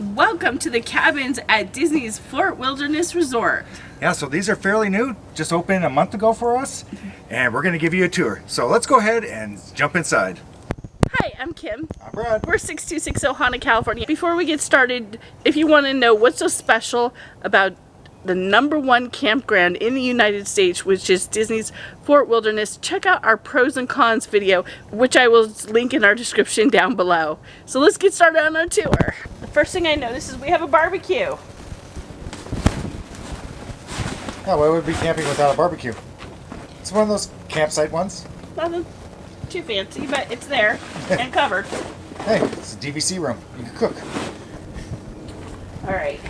Welcome to the cabins at Disney's Fort Wilderness Resort. Yeah, so these are fairly new, just opened a month ago for us, and we're going to give you a tour. So let's go ahead and jump inside. Hi, I'm Kim. I'm Brad. We're 6260 Hana, California. Before we get started, if you want to know what's so special about the #1 campground in the United States, which is Disney's Fort Wilderness, check out our pros and cons video, which I will link in our description down below. So let's get started on our tour. The first thing I noticed is we have a barbecue. Yeah, why would we be camping without a barbecue? It's one of those campsite ones. Nothing too fancy, but it's there and covered. Hey, it's a DVC room. You can cook. Alright,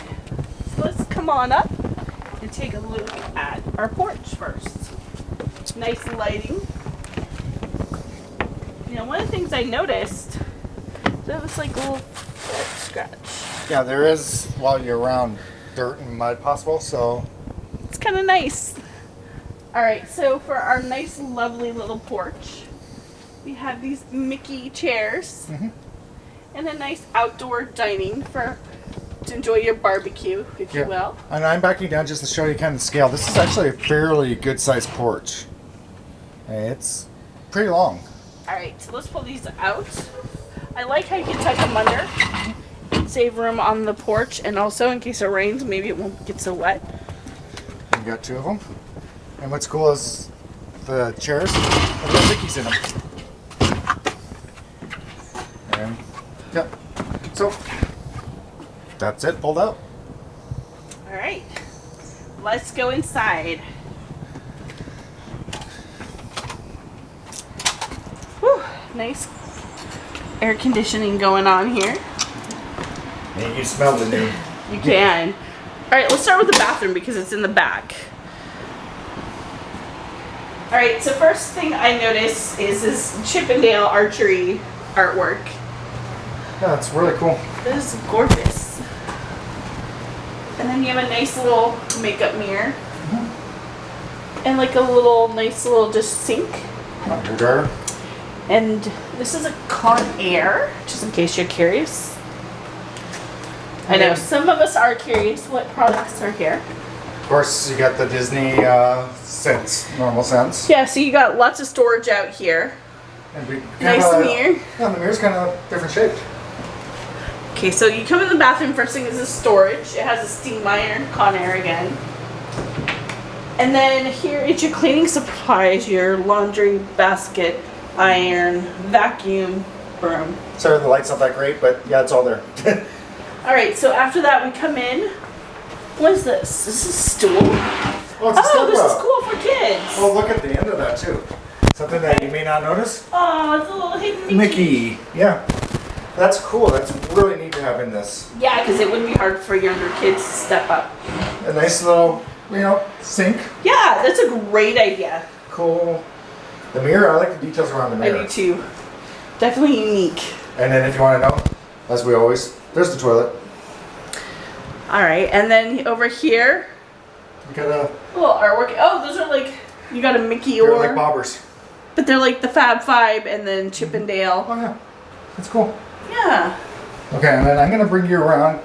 so let's come on up and take a look at our porch first. Nice lighting. You know, one of the things I noticed, there was like a little foot scratch. Yeah, there is, while you're around, dirt and mud possible, so... It's kind of nice. Alright, so for our nice, lovely little porch, we have these Mickey chairs and a nice outdoor dining to enjoy your barbecue, if you will. And I'm backing down just to show you kind of the scale. This is actually a fairly good-sized porch. It's pretty long. Alright, so let's pull these out. I like how you can tuck them under, save room on the porch, and also in case it rains, maybe it won't get so wet. You got two of them. And what's cool is the chairs have got Mickeys in them. And, yep. So, that's it, pulled out. Alright, let's go inside. Whew, nice air conditioning going on here. And you can smell the new. You can. Alright, let's start with the bathroom because it's in the back. Alright, so first thing I notice is this Chippendale archery artwork. Yeah, it's really cool. This is gorgeous. And then you have a nice little makeup mirror. And like a nice little just sink. Your dryer. And this is a Conair, just in case you're curious. I know some of us are curious what products are here. Of course, you got the Disney scents, normal scents. Yeah, so you got lots of storage out here. And we Nice mirror. Yeah, the mirror's kind of different shaped. Okay, so you come in the bathroom, first thing is the storage. It has a steam iron, Conair again. And then here is your cleaning supplies, your laundry basket, iron, vacuum, broom. Sorry, the light's not that great, but yeah, it's all there. Alright, so after that we come in. What is this? Is this a stool? Oh, it's a step this is up. cool for kids. Oh, look at the end of that too. Something that you may not notice. Oh, it's a little hidden Mickey. Yeah. That's cool. That's really neat to have in this. Yeah, because it would be hard for younger kids to step up. A nice little, sink. Yeah, that's a great idea. Cool. The mirror, I like the details around the mirror. I do too. Definitely unique. And then if you want to know, as we always, there's the toilet. Alright, and then over here, You got a, little artwork. Oh, those are like, you got a Mickey they're or, like bobbers. but they're like the Fab Five and then Chippendale. Oh yeah, that's cool. Yeah. Okay, and then I'm gonna bring you around.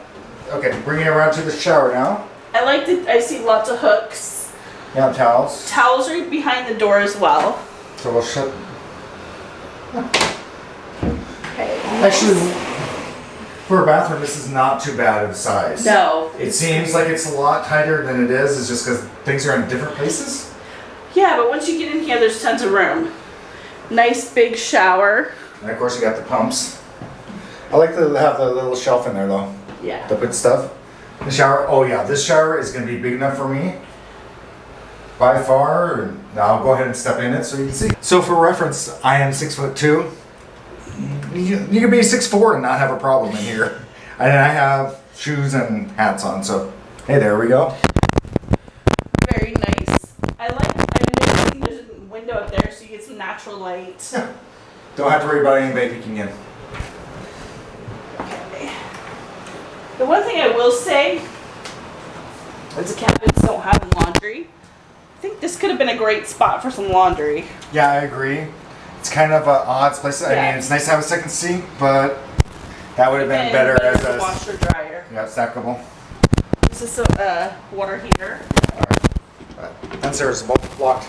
Okay, bring you around to the shower now. I like that I see lots of hooks. Yeah, towels. Towels right behind the door as well. So we'll shut. Okay. Actually, for a bathroom, this is not too bad of a size. No. It seems like it's a lot tighter than it is. It's just because things are in different places. Yeah, but once you get in here, there's tons of room. Nice big shower. And of course, you got the pumps. I like to have the little shelf in there though. Yeah. To put stuff. The shower. Oh yeah, this shower is going to be big enough for me. By far. And I'll go ahead and step in it so you can see. So for reference, I am 6'2". You can be 6'4" and not have a problem in here. And I have shoes and hats on, so hey, there we go. Very nice. I'm noticing there's a window up there so you get some natural light. Don't have to worry about anybody peeking in. Okay. The one thing I will say is the cabins don't have laundry. I think this could have been a great spot for some laundry. Yeah, I agree. It's kind of an odd place. I Yeah. mean, it's nice to have a second sink, but That would have been And better then as there's a washer dryer. yeah, stackable. This is a water heater. Downstairs is both locked.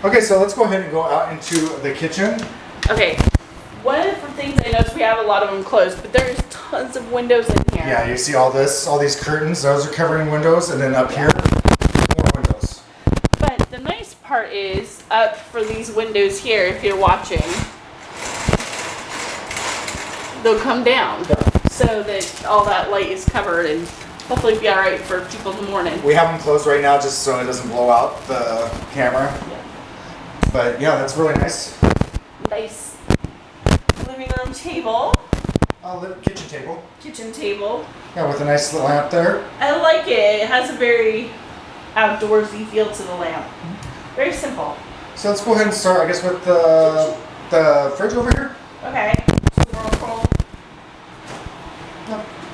Okay, so let's go ahead and go out into the kitchen. Okay, one of the things I noticed, we have a lot of them closed, but there's tons of windows in here. Yeah, you see all these curtains, those are covering windows, and then up here, more windows. But the nice part is, up for these windows here, if you're watching, they'll come down so that all that light is covered and hopefully be alright for people in the morning. We have them closed right now just so it doesn't blow out the camera. Yeah. But yeah, that's really nice. Nice living room table, The kitchen table. kitchen table. Yeah, with a nice little lamp there. I like it. It has a very outdoorsy feel to the lamp. Very simple. So let's go ahead and start, I guess, with the fridge over here. Okay. So whirlpool.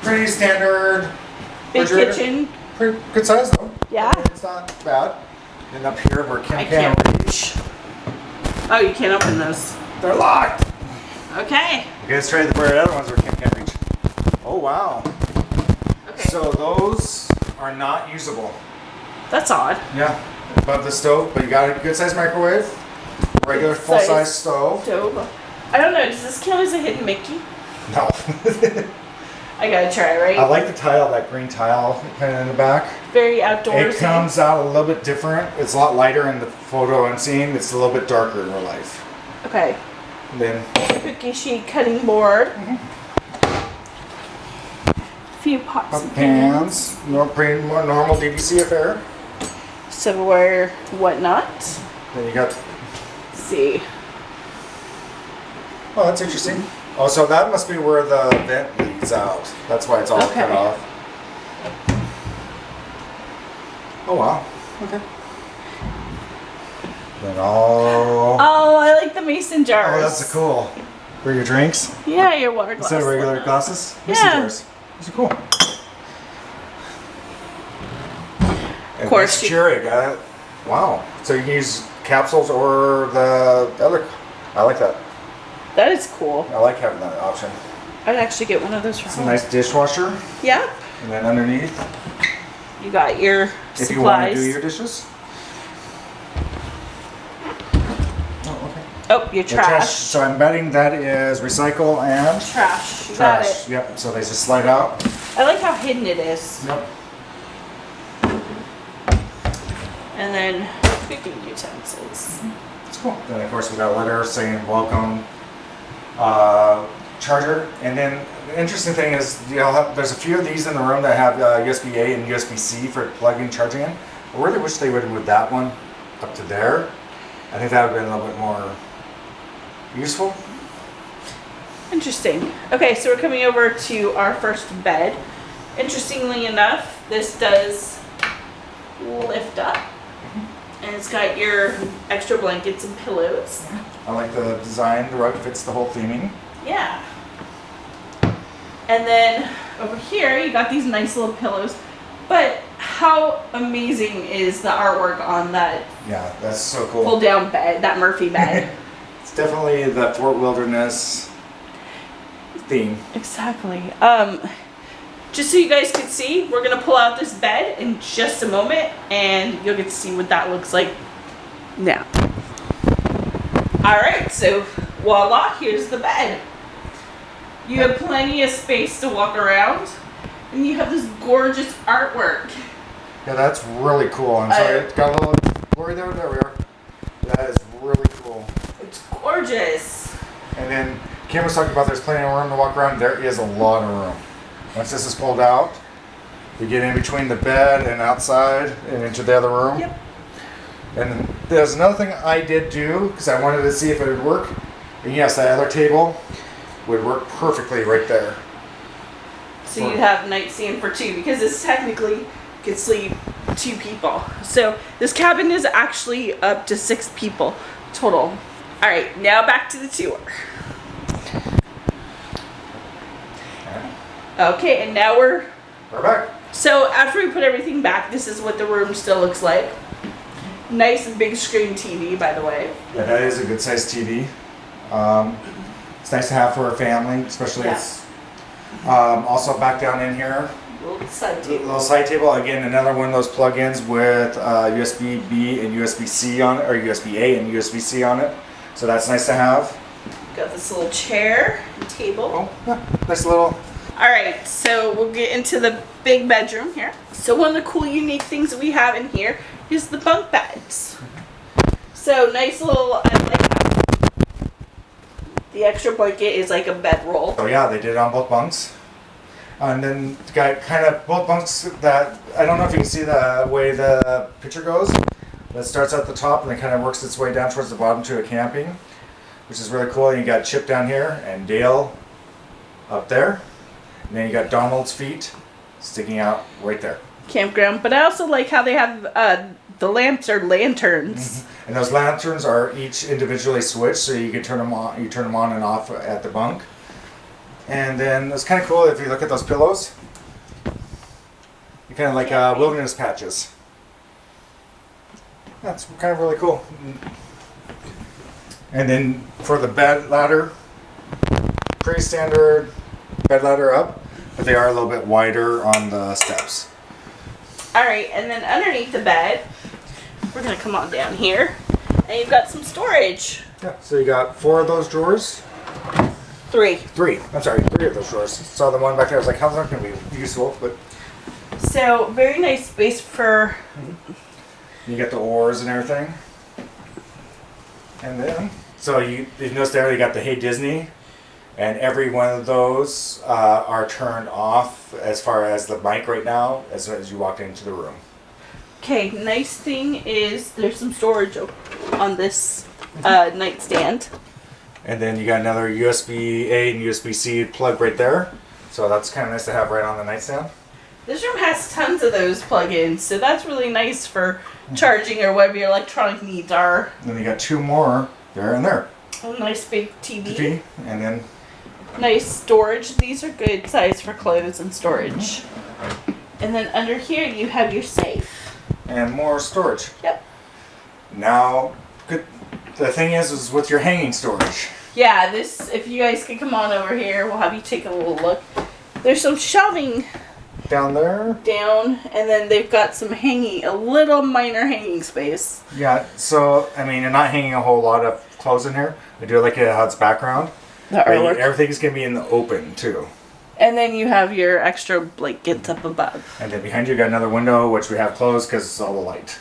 Pretty standard. Big refrigerator. kitchen. Pretty good size though. Yeah. It's not bad. And up here where Kim I can can't reach. Oh, you can't open those. They're locked. Okay. Okay, let's try the other ones where Kim can't reach. Oh wow. Okay. So those are not usable. That's odd. Yeah. Above the stove, but you got a good size microwave. Regular full size stove. Stove. I don't know. Does this count as a hidden Mickey? No. I gotta try, right? I like the tile, that green tile kind of in the back. Very outdoorsy. It comes out a little bit different. It's a lot lighter in the photo I'm seeing. It's a little bit darker in real life. Okay. And then Cookie sheet cutting board. Few pots and pans. pans. Pretty more normal DVC affair. Silverware, whatnot. Then you got. Let's see. Oh, that's interesting. Oh, so that must be where the vent leads out. That's why it's all cut Okay. off. Oh wow. Okay. Then all. Oh, I like the mason jars. Oh, that's cool. For your drinks Yeah, your water glass. instead of regular glasses. Mason Yeah. jars. These are cool. Of course. Nice Keurig. Wow. So you can use capsules or the other. I like that. That is cool. I like having that option. I'd actually get one of those for It's a home. nice dishwasher, Yeah. and then underneath, You got your if you want to supplies. do your dishes. Oh, okay. Oh, your The trash. So I'm betting that is recycle and Trash. You got trash. it. Yep. So they just slide out. I like how hidden it is. Yep. And then cooking utensils. It's cool. Then of course we got a letter saying welcome. Charger, and then the interesting thing is there's a few of these in the room that have USB-A and USB-C for plugging charging in. I really wish they would have moved that one up to there. I think that would have been a little bit more useful. Interesting. Okay, so we're coming over to our first bed. Interestingly enough, this does lift up. And it's got your extra blankets and pillows. I like the design. The rug fits the whole theming. Yeah. And then over here, you got these nice little pillows. But how amazing is the artwork on that Yeah, that's so cool. pull down bed, that Murphy bed? It's definitely the Fort Wilderness theme. Exactly. Just so you guys can see, we're gonna pull out this bed in just a moment, and you'll get to see what that looks like now. All right, so voila, here's the bed. You have plenty of space to walk around, and you have this gorgeous artwork. Yeah, that's really cool. I'm sorry, it got a little blurry there. There we are. That is really cool. It's gorgeous. And then Kim was talking about there's plenty of room to walk around. There is a lot of room. Once this is pulled out, we get in between the bed and outside and into the other room. Yep. And there's another thing I did do because I wanted to see if it would work. And yes, that other table would work perfectly right there. So you'd have nightstand for two, because this technically could sleep 2 people. So this cabin is actually up to 6 people total. All right, now back to the tour. Okay, and now we're back. so after we put everything back, this is what the room still looks like. Nice and big screen TV, by the way. Yeah, that is a good sized TV. It's nice to have for a family, especially Yeah. it's Also back down in here, Little side table. little side table. Again, another one of those plug-ins with USB-B and USB-C on it, or USB-A and USB-C on it. So that's nice to have. Got this little chair and table. Oh, yeah, nice little. All right, so we'll get into the big bedroom here. So one of the cool, unique things that we have in here is the bunk beds. So nice little, I like how the extra blanket is like a bedroll. Oh yeah, they did it on both bunks. And then got kind of both bunks that, I don't know if you can see the way the picture goes. That starts at the top and then kind of works its way down towards the bottom to a camping, which is really cool. You got Chip down here and Dale up there. And then you got Donald's feet sticking out right there. Campground, but I also like how they have the lamps are lanterns. And those lanterns are each individually switched, so you can turn them on. You turn them on and off at the bunk. And then it's kind of cool if you look at those pillows. They're kind of like wilderness patches. That's kind of really cool. And then for the bed ladder, pretty standard bed ladder up, but they are a little bit wider on the steps. All right, and then underneath the bed, we're gonna come on down here, and you've got some storage. Yeah, so you got 4 of those drawers. Three. 3 of those drawers. Saw the one back there, I was like, how's that gonna be useful? But So very nice space for. you get the oars and everything. And then, so you notice there you got the Hey Disney, and every one of those are turned off as far as the mic right now as soon as you walk into the room. Okay, nice thing is there's some storage on this nightstand. And then you got another USB-A and USB-C plug right there. So that's kind of nice to have right on the nightstand. This room has tons of those plug-ins, so that's really nice for charging or whatever your electronic needs are. And then you got 2 more there and there. A nice big TV. TV, and then Nice storage. These are good size for clothes and storage. And then under here you have your safe. and more storage. Yep. Now, good. The thing is with your hanging storage. Yeah, this, if you guys can come on over here, we'll have you take a little look. There's some shelving Down there. down, and then they've got some hanging, a little minor hanging space. Yeah. So I mean, you're not hanging a whole lot of clothes in here. I do like it how it's background. The But artwork. everything's gonna be in the open too. And then you have your extra blankets up above. And then behind you got another window, which we have closed because it's all the light.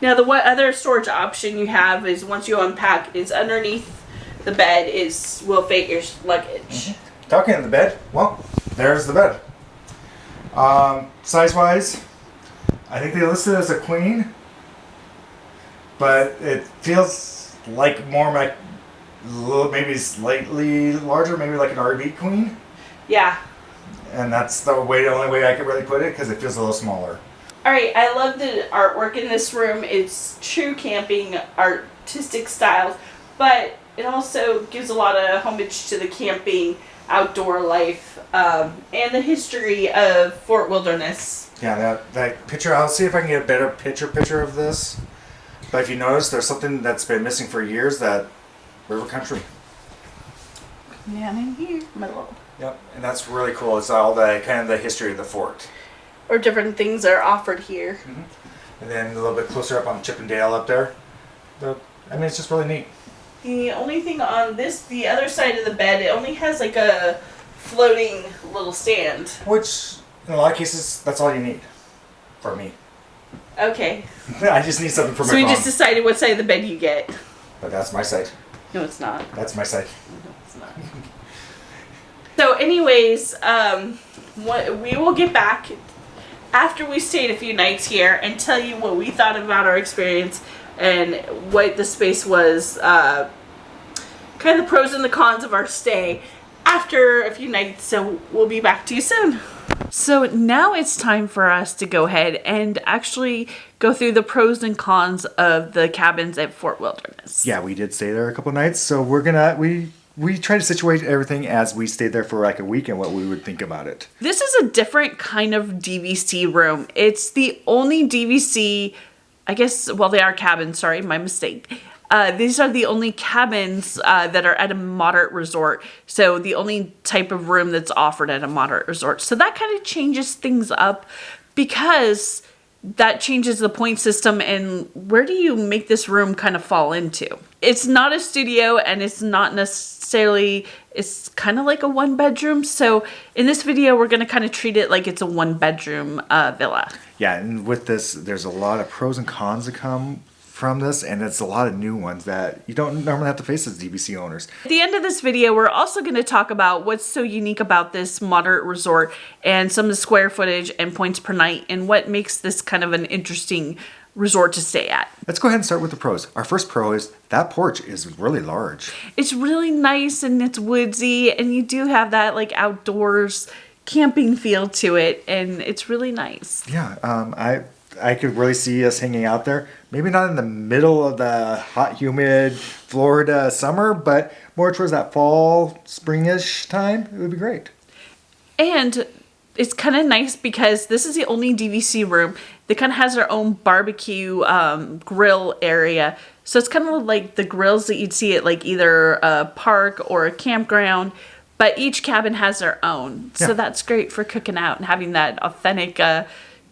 Now the what other storage option you have is once you unpack is underneath the bed will fit your luggage. Talking in the bed. Well, there's the bed. Size-wise, I think they listed it as a queen, but it feels like more like maybe slightly larger, maybe like an RV queen. Yeah. And that's the only way I could really put it because it feels a little smaller. Alright, I love the artwork in this room. It's true camping, artistic styles, but it also gives a lot of homage to the camping, outdoor life, and the history of Fort Wilderness. Yeah, that picture, I'll see if I can get a better picture of this. But if you notice, there's something that's been missing for years, that river country. Down in here, my little. Yep, and that's really cool. It's all the kind of the history of the fort. Or different things are offered here. And then a little bit closer up on Chip and Dale up there. I mean, it's just really neat. The only thing on the other side of the bed, it only has like a floating little stand. Which, in a lot of cases, that's all you need. For me. Okay. I just need something for my So we phone. just decided what side of the bed you get. But that's my site. No, it's not. That's my site. No, it's not. So anyways, we will get back after we stayed a few nights here and tell you what we thought about our experience and what the space was, kind of the pros and the cons of our stay after a few nights. So we'll be back to you soon. So now it's time for us to go ahead and actually go through the pros and cons of the cabins at Fort Wilderness. Yeah, we did stay there a couple nights, so we're gonna we try to situate everything as we stayed there for like a week and what we would think about it. This is a different kind of DVC room. It's the only DVC, I guess, well, they are cabins, sorry, my mistake. These are the only cabins that are at a moderate resort. So the only type of room that's offered at a moderate resort. So that kind of changes things up because that changes the point system and where do you make this room kind of fall into. It's not a studio and it's not necessarily, it's kind of like a 1-bedroom. So in this video, we're going to kind of treat it like it's a 1-bedroom villa. Yeah, and with this, there's a lot of pros and cons that come from this, and it's a lot of new ones that you don't normally have to face as DVC owners. At the end of this video, we're also going to talk about what's so unique about this moderate resort and some of the square footage and points per night and what makes this kind of an interesting resort to stay at. Let's go ahead and start with the pros. Our first pro is that porch is really large. It's really nice and it's woodsy and you do have that like outdoors camping feel to it and it's really nice. Yeah, I could really see us hanging out there. Maybe not in the middle of the hot, humid Florida summer, but more towards that fall, springish time. It would be great. And it's kind of nice because this is the only DVC room that kind of has their own barbecue grill area. So it's kind of like the grills that you'd see at like either a park or a campground, but each cabin has their own. Yeah. So that's great for cooking out and having that authentic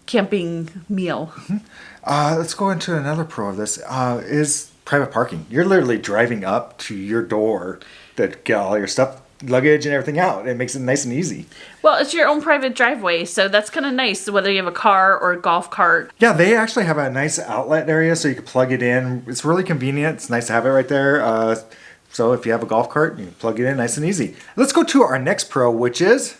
camping meal. Mm-hmm. Let's go into another pro of this, is private parking. You're literally driving up to your door to get all your stuff, luggage and everything out. It makes it nice and easy. Well, it's your own private driveway, so that's kind of nice, whether you have a car or a golf cart. Yeah, they actually have a nice outlet area so you can plug it in. It's really convenient. It's nice to have it right there. So if you have a golf cart, you can plug it in nice and easy. Let's go to our next pro, which is...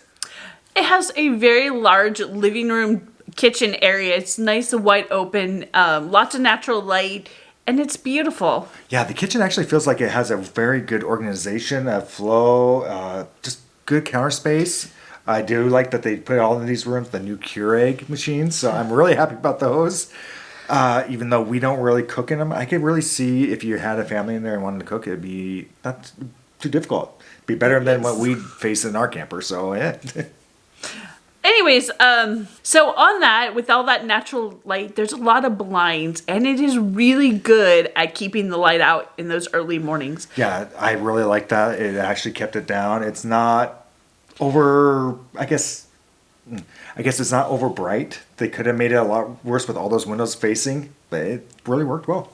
It has a very large living room kitchen area. It's nice and wide open, lots of natural light, and it's beautiful. Yeah, the kitchen actually feels like it has a very good organization, a flow, just good counter space. I do like that they put all in these rooms the new Keurig machines, so I'm really happy about those. Even though we don't really cook in them, I could really see if you had a family in there and wanted to cook, it'd be not too difficult. It'd be better than what we face in our camper, so yeah. Anyways, so on that, with all that natural light, there's a lot of blinds, and it is really good at keeping the light out in those early mornings. Yeah, I really like that. It actually kept it down. It's not over, I guess it's not over bright. They could have made it a lot worse with all those windows facing, but it really worked well.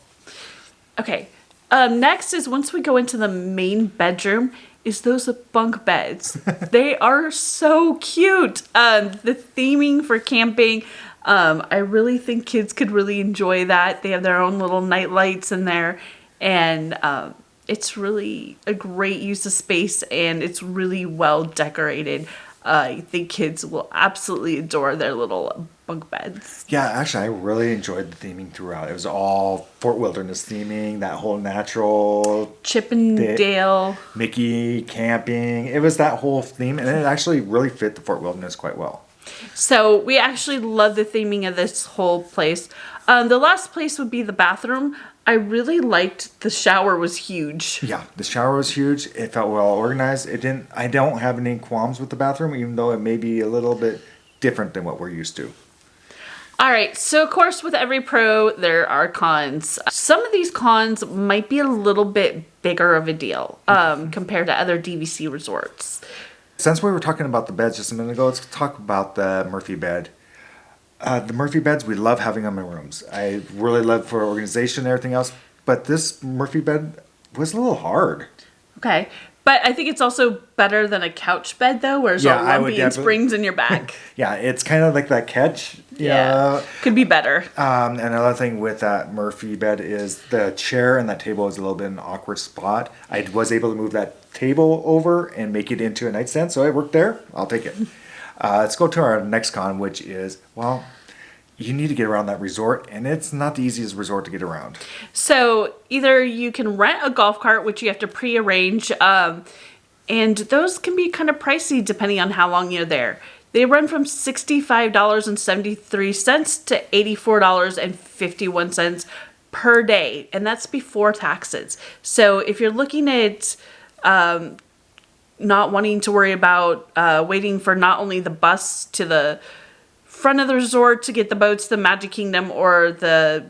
Okay, next is once we go into the main bedroom, is those bunk beds. They are so cute. The theming for camping, I really think kids could really enjoy that. They have their own little night lights in there, and it's really a great use of space, and it's really well decorated. I think kids will absolutely adore their little bunk beds. Yeah, actually, I really enjoyed the theming throughout. It was all Fort Wilderness theming, that whole natural... Chippendale. Mickey camping. It was that whole theme, and it actually really fit the Fort Wilderness quite well. So we actually love the theming of this whole place. The last place would be the bathroom. I really liked the shower was huge. Yeah, the shower was huge. It felt well organized. I don't have any qualms with the bathroom, even though it may be a little bit different than what we're used to. All right, so of course with every pro, there are cons. Some of these cons might be a little bit bigger of a deal compared to other DVC resorts. Since we were talking about the beds just a minute ago, let's talk about the Murphy bed. The Murphy beds, we love having them in rooms. I really love for organization and everything else, but this Murphy bed was a little hard. Okay, but I think it's also better than a couch bed though, where it's all lumpy and springs in your back. Yeah, it's kind of like that catch. Yeah, could be better. And another thing with that Murphy bed is the chair and that table is a little bit in an awkward spot. I was able to move that table over and make it into a nightstand, so it worked there. I'll take it. Let's go to our next con, which is, well, you need to get around that resort, and it's not the easiest resort to get around. So either you can rent a golf cart, which you have to pre-arrange, and those can be kind of pricey depending on how long you're there. They run from $65.73 to $84.51 per day, and that's before taxes. So if you're looking at not wanting to worry about waiting for not only the bus to the front of the resort to get the boats to the Magic Kingdom or the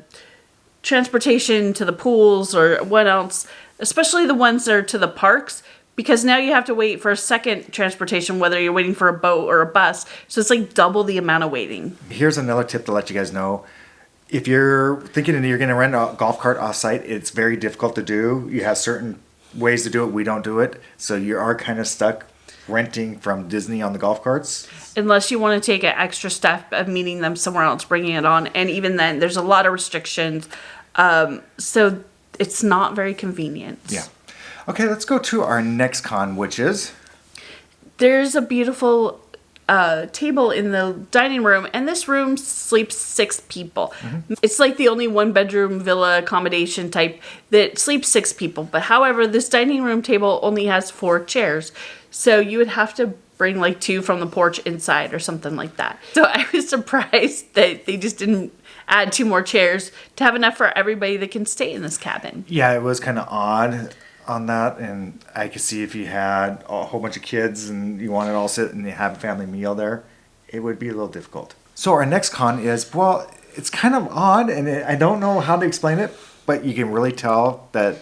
transportation to the pools or what else, especially the ones that are to the parks, because now you have to wait for a second transportation, whether you're waiting for a boat or a bus. So it's like double the amount of waiting. Here's another tip to let you guys know. If you're thinking you're going to rent a golf cart off-site, it's very difficult to do. You have certain ways to do it. We don't do it. So you are kind of stuck renting from Disney on the golf carts. Unless you want to take an extra step of meeting them somewhere else, bringing it on. And even then, there's a lot of restrictions. So it's not very convenient. Yeah. Okay, let's go to our next con, which is... There's a beautiful table in the dining room, and this room sleeps 6 people. Mm-hmm. It's like the only 1-bedroom villa accommodation type that sleeps 6 people. But however, this dining room table only has 4 chairs. So you would have to bring like 2 from the porch inside or something like that. So I was surprised that they just didn't add 2 more chairs to have enough for everybody that can stay in this cabin. Yeah, it was kind of odd on that, and I could see if you had a whole bunch of kids and you wanted to all sit and have a family meal there, it would be a little difficult. So our next con is, well, it's kind of odd, and I don't know how to explain it, but you can really tell that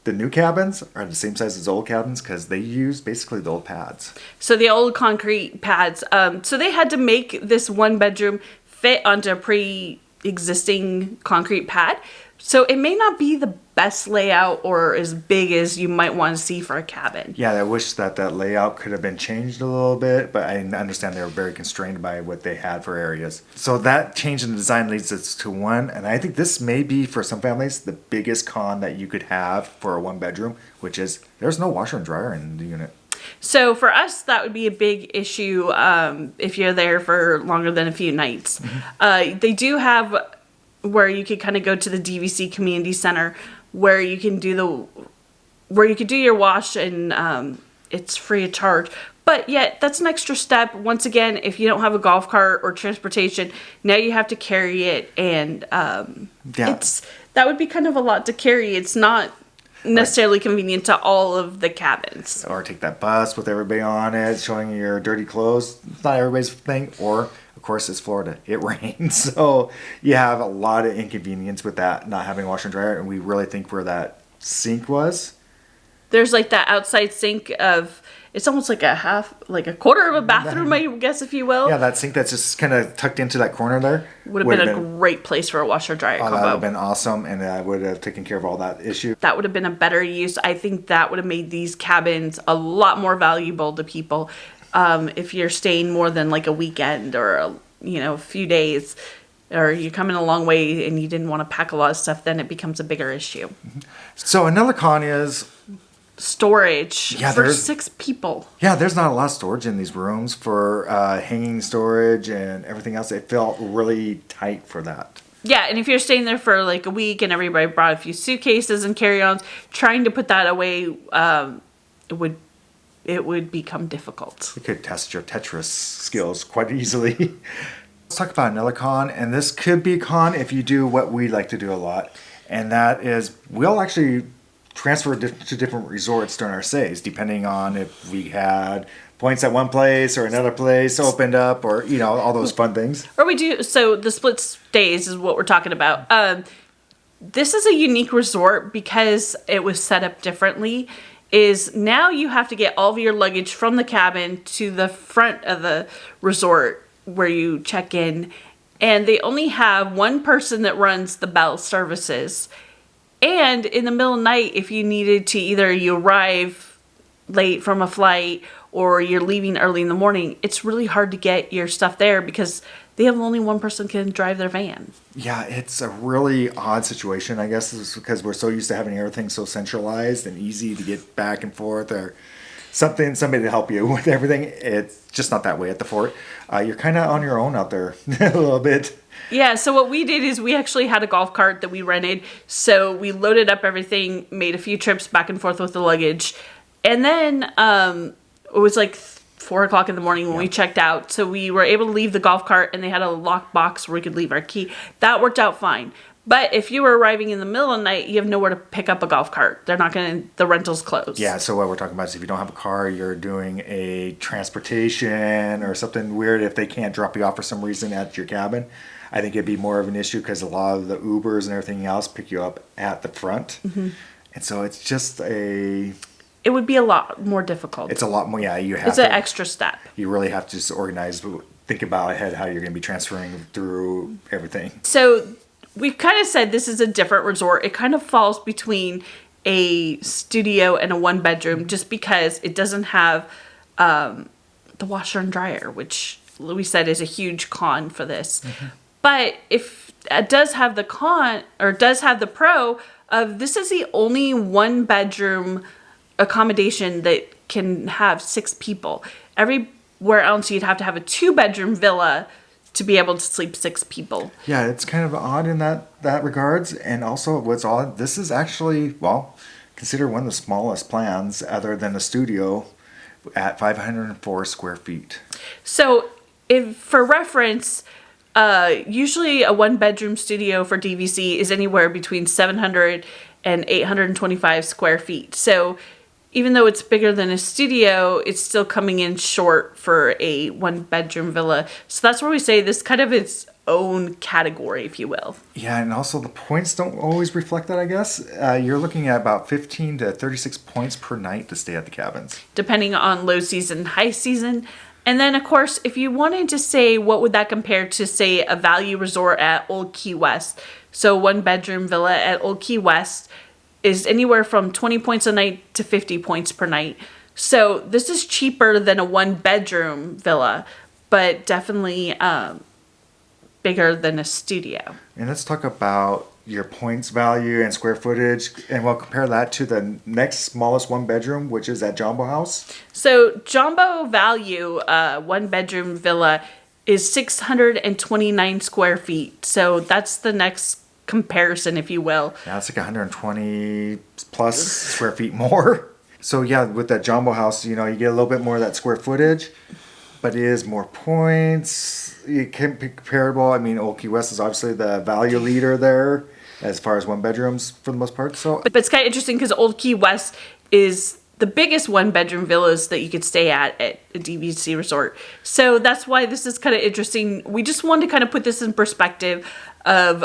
the new cabins are the same size as old cabins because they use basically the old pads. So the old concrete pads. So they had to make this 1-bedroom fit onto a pre-existing concrete pad. So it may not be the best layout or as big as you might want to see for a cabin. Yeah, I wish that layout could have been changed a little bit, but I understand they were very constrained by what they had for areas. So that change in the design leads us to one, and I think this may be, for some families, the biggest con that you could have for a 1-bedroom, which is there's no washer and dryer in the unit. So for us, that would be a big issue if you're there for longer than a few nights. Mm-hmm. They do have where you could kind of go to the DVC Community Center where you can do your wash, and it's free of charge. But yet, that's an extra step. Once again, if you don't have a golf cart or transportation, now you have to carry it, and that would be kind of a lot to carry. It's not necessarily convenient to all of the cabins. Or take that bus with everybody on it, showing your dirty clothes. It's not everybody's thing. Or, of course, it's Florida. It rains. So you have a lot of inconvenience with that, not having a washer and dryer. And we really think where that sink was. There's like that outside sink of, it's almost like a quarter of a bathroom, I guess, if you will. Yeah, that sink that's just kind of tucked into that corner there. Would have been a great place for a washer dryer combo. That would have been awesome, and I would have taken care of all that issue. That would have been a better use. I think that would have made these cabins a lot more valuable to people. If you're staying more than like a weekend or a few days, or you're coming a long way and you didn't want to pack a lot of stuff, then it becomes a bigger issue. So another con is storage for 6 people. Yeah, there's not a lot of storage in these rooms for hanging storage and everything else. It felt really tight for that. Yeah, and if you're staying there for like a week and everybody brought a few suitcases and carry-ons, trying to put that away, it would become difficult. You could test your Tetris skills quite easily. Let's talk about another con, and this could be a con if you do what we like to do a lot, and that is we'll actually transfer to different resorts during our stays, depending on if we had points at one place or another place opened up, or all those fun things. Or we do, so the split stays is what we're talking about. This is a unique resort because it was set up differently. Is now you have to get all of your luggage from the cabin to the front of the resort where you check in, and they only have one person that runs the bell services. And in the middle of the night, if you needed to, either you arrive late from a flight or you're leaving early in the morning, it's really hard to get your stuff there because they have only one person can drive their van. Yeah, it's a really odd situation, I guess, is because we're so used to having everything so centralized and easy to get back and forth, or somebody to help you with everything. It's just not that way at the fort. You're kind of on your own out there a little bit. Yeah, so what we did is we actually had a golf cart that we rented. So we loaded up everything, made a few trips back and forth with the luggage. And then it was like 4 o'clock in the morning when we checked out. So we were able to leave the golf cart, and they had a locked box where we could leave our key. That worked out fine. But if you were arriving in the middle of the night, you have nowhere to pick up a golf cart. They're not going to, the rental's closed. Yeah, so what we're talking about is if you don't have a car, you're doing a transportation or something weird. If they can't drop you off for some reason at your cabin, I think it'd be more of an issue because a lot of the Ubers and everything else pick you up at the front. And so it's just it would be a lot more difficult. It's a lot more, yeah. It's an extra step. You really have to just organize, think about ahead how you're going to be transferring through everything. So we've kind of said this is a different resort. It kind of falls between a studio and a one bedroom just because it doesn't have the washer and dryer, which we said is a huge con for this. But if it does have the con, or does have the pro of this is the only one bedroom accommodation that can have 6 people. Everywhere else you'd have to have a 2-bedroom villa to be able to sleep 6 people. Yeah, it's kind of odd in that regards. And also what's odd, this is actually, well, considered one of the smallest plans other than a studio at 504 square feet. So if for reference, usually a 1-bedroom studio for DVC is anywhere between 700 and 825 square feet. So even though it's bigger than a studio, it's still coming in short for a 1-bedroom villa. So that's where we say this kind of its own category, if you will. Yeah, and also the points don't always reflect that, I guess. You're looking at about 15 to 36 points per night to stay at the cabins. Depending on low season, high season. And then, of course, if you wanted to say what would that compare to, say, a value resort at Old Key West. So 1-bedroom villa at Old Key West is anywhere from 20 points a night to 50 points per night. So this is cheaper than a 1-bedroom villa, but definitely bigger than a studio. And let's talk about your points value and square footage, and we'll compare that to the next smallest 1-bedroom, which is at Jumbo House. So Jumbo value 1-bedroom villa is 629 square feet. So that's the next comparison, if you will. Yeah, it's like 120 plus square feet more. So yeah, with that Jumbo House, you get a little bit more of that square footage, but it is more points. It can be comparable. I mean, Old Key West is obviously the value leader there as far as 1-bedrooms for the most part. So, but it's kind of interesting because Old Key West is the biggest 1-bedroom villas that you could stay at a DVC resort. So that's why this is kind of interesting. We just wanted to kind of put this in perspective of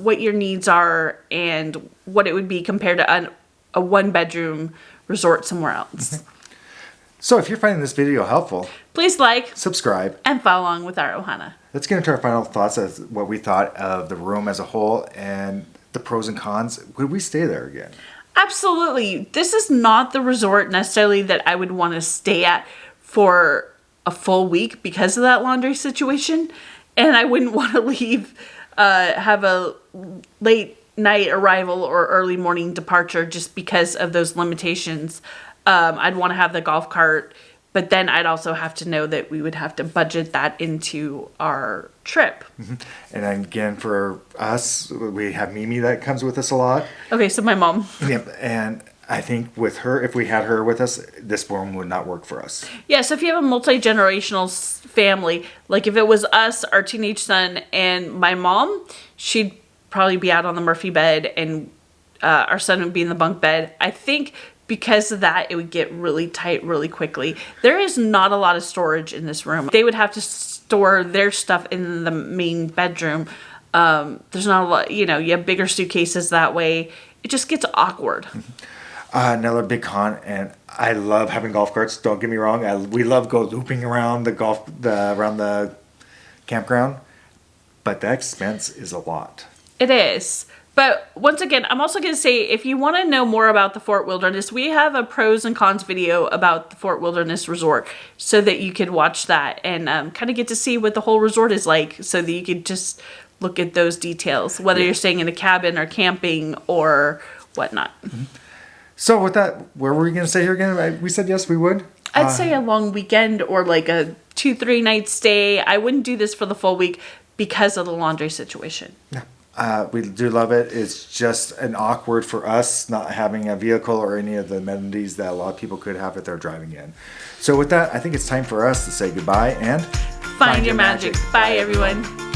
what your needs are and what it would be compared to a 1-bedroom resort somewhere else. So if you're finding this video helpful, please like, subscribe, and follow along with our Ohana. Let's get into our final thoughts as what we thought of the room as a whole and the pros and cons. Would we stay there again? Absolutely. This is not the resort necessarily that I would want to stay at for a full week because of that laundry situation. And I wouldn't want to leave, have a late night arrival or early morning departure just because of those limitations. I'd want to have the golf cart, but then I'd also have to know that we would have to budget that into our trip. And then again, for us, we have Mimi that comes with us a lot. Okay, so my mom. Yep, and I think with her, if we had her with us, this room would not work for us. Yeah, so if you have a multi-generational family, like if it was us, our teenage son, and my mom, she'd probably be out on the Murphy bed, and our son would be in the bunk bed. I think because of that, it would get really tight really quickly. There is not a lot of storage in this room. They would have to store their stuff in the main bedroom. There's not a lot, you have bigger suitcases that way. It just gets awkward. Another big con, and I love having golf carts. Don't get me wrong. We love go looping around around the campground, but the expense is a lot. It is. But once again, I'm also going to say, if you want to know more about the Fort Wilderness, we have a pros and cons video about the Fort Wilderness Resort so that you could watch that and kind of get to see what the whole resort is like so that you could just look at those details, whether you're staying in a cabin or camping or whatnot. So with that, where were we going to stay here again? We said yes, we would. I'd say a long weekend or like a 2-3 night stay. I wouldn't do this for the full week because of the laundry situation. Yeah. We do love it. It's just an awkward for us not having a vehicle or any of the amenities that a lot of people could have if they're driving in. So with that, I think it's time for us to say goodbye and find your magic. Bye, everyone.